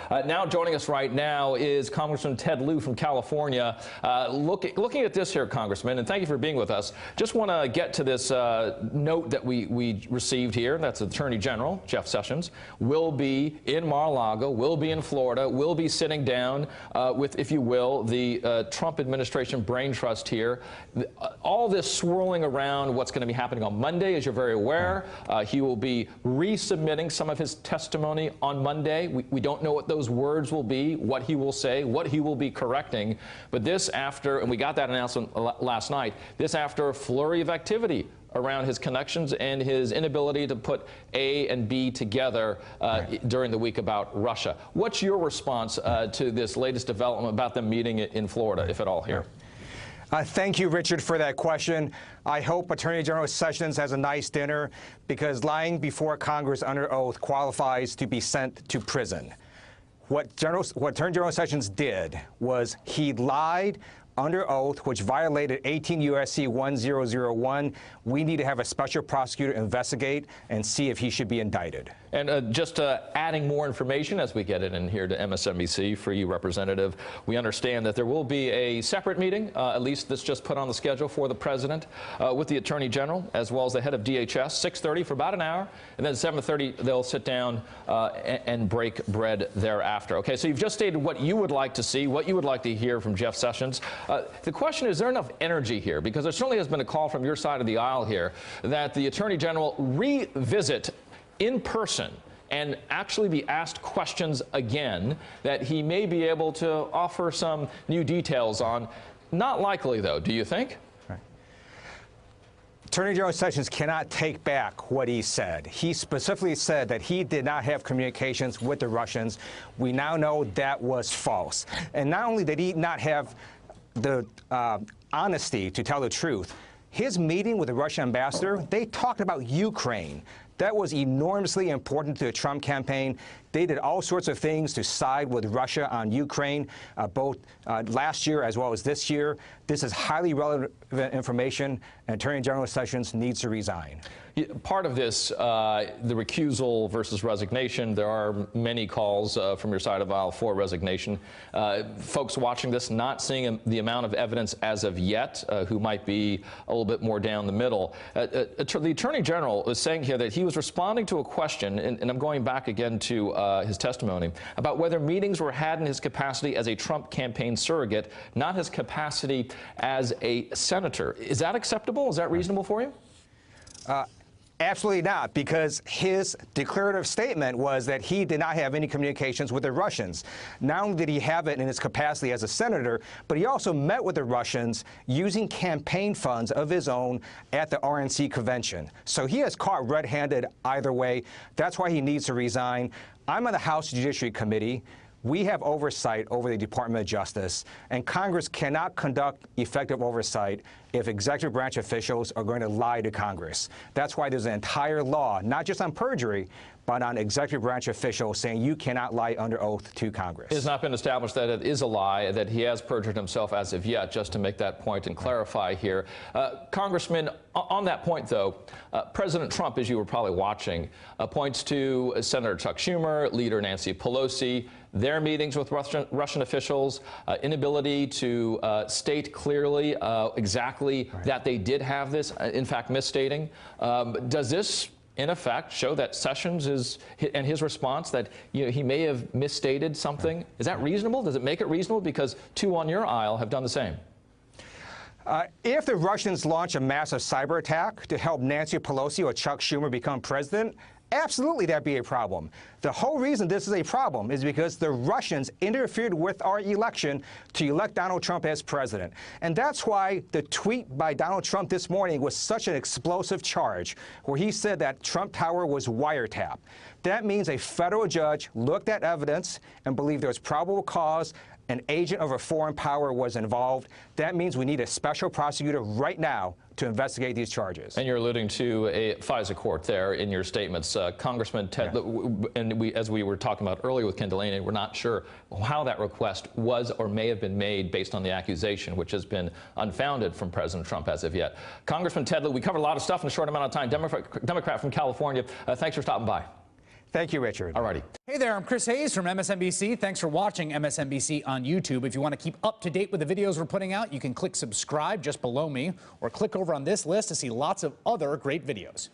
Now joining us right now is Congressman Ted Lieu from California. Looking at this here, Congressman, and thank you for being with us. Just want to get to this note that we received here. That's Attorney General Jeff Sessions will be in Mar-a-Lago, will be in Florida, will be sitting down with, if you will, the Trump administration brain trust here. All this swirling around what's going to be happening on Monday, as you're very aware. He will be resubmitting some of his testimony on Monday. We don't know what those words will be, what he will say, what he will be correcting. But this after, and we got that announcement last night, this after a flurry of activity around his connections and his inability to put A and B together during the week about Russia. What's your response to this latest development about them meeting in Florida, if at all, here? Thank you, Richard, for that question. I hope Attorney General Sessions has a nice dinner, because lying before Congress under oath qualifies to be sent to prison. What Attorney General Sessions did was he lied under oath, which violated 18 U.S.C. 1001. We need to have a special prosecutor investigate and see if he should be indicted. And just adding more information as we get it in here to MSNBC for you, Representative, we understand that there will be a separate meeting, at least that's just put on the schedule for the President, with the Attorney General, as well as the head of DHS, 6:30 for about an hour, and then 7:30 they'll sit down and break bread thereafter. Okay, so you've just stated what you would like to see, what you would like to hear from Jeff Sessions. The question is there enough energy here? Because there certainly has been a call from your side of the aisle here that the Attorney General revisit in person and actually be asked questions again, that he may be able to offer some new details on. Not likely, though, do you think? Right. Attorney General Sessions cannot take back what he said. He specifically said that he did not have communications with the Russians. We now know that was false. And not only did he not have the honesty to tell the truth, his meeting with the Russian ambassador, they talked about Ukraine. That was enormously important to the Trump campaign. They did all sorts of things to side with Russia on Ukraine, both last year as well as this year. This is highly relevant information, and Attorney General Sessions needs to resign. Part of this, the recusal versus resignation, there are many calls from your side of the aisle for resignation. Folks watching this not seeing the amount of evidence as of yet, who might be a little bit more down the middle. The Attorney General is saying here that he was responding to a question, and I'm going back again to his testimony, about whether meetings were had in his capacity as a Trump campaign surrogate, not his capacity as a senator. Is that acceptable? Is that reasonable for you? Absolutely not, because his declarative statement was that he did not have any communications with the Russians. Not only did he have it in his capacity as a senator, but he also met with the Russians using campaign funds of his own at the RNC convention. So he is caught red-handed either way. That's why he needs to resign. I'm on the House Judiciary Committee. We have oversight over the Department of Justice, and Congress cannot conduct effective oversight if executive branch officials are going to lie to Congress. That's why there's an entire law, not just on perjury, but on executive branch officials saying you cannot lie under oath to Congress. It has not been established that it is a lie, that he has perjured himself as of yet, just to make that point and clarify here. Congressman, on that point, though, President Trump, as you were probably watching, points to Senator Chuck Schumer, Leader Nancy Pelosi, their meetings with Russian officials, inability to state clearly exactly that they did have this, in fact, misstating. Does this, in effect, show that Sessions is, and his response, that he may have misstated something? Is that reasonable? Does it make it reasonable? Because two on your aisle have done the same. If the Russians launch a massive cyber attack to help Nancy Pelosi or Chuck Schumer become president, absolutely that'd be a problem. The whole reason this is a problem is because the Russians interfered with our election to elect Donald Trump as president. And that's why the tweet by Donald Trump this morning was such an explosive charge, where he said that Trump Tower was wiretapped. That means a federal judge looked at evidence and believed there was probable cause an agent of a foreign power was involved. That means we need a special prosecutor right now to investigate these charges. And you're alluding to a FISA court there in your statements. Congressman Ted, and as we were talking about earlier with Ken Delaney, we're not sure how that request was or may have been made based on the accusation, which has been unfounded from President Trump as of yet. Congressman Ted, we covered a lot of stuff in a short amount of time. Democrat from California, thanks for stopping by. Thank you, Richard. All righty. Hey there, I'm Chris Hayes from MSNBC. Thanks for watching MSNBC on YouTube. If you want to keep up to date with the videos we're putting out, you can click subscribe just below me or click over on this list to see lots of other great videos.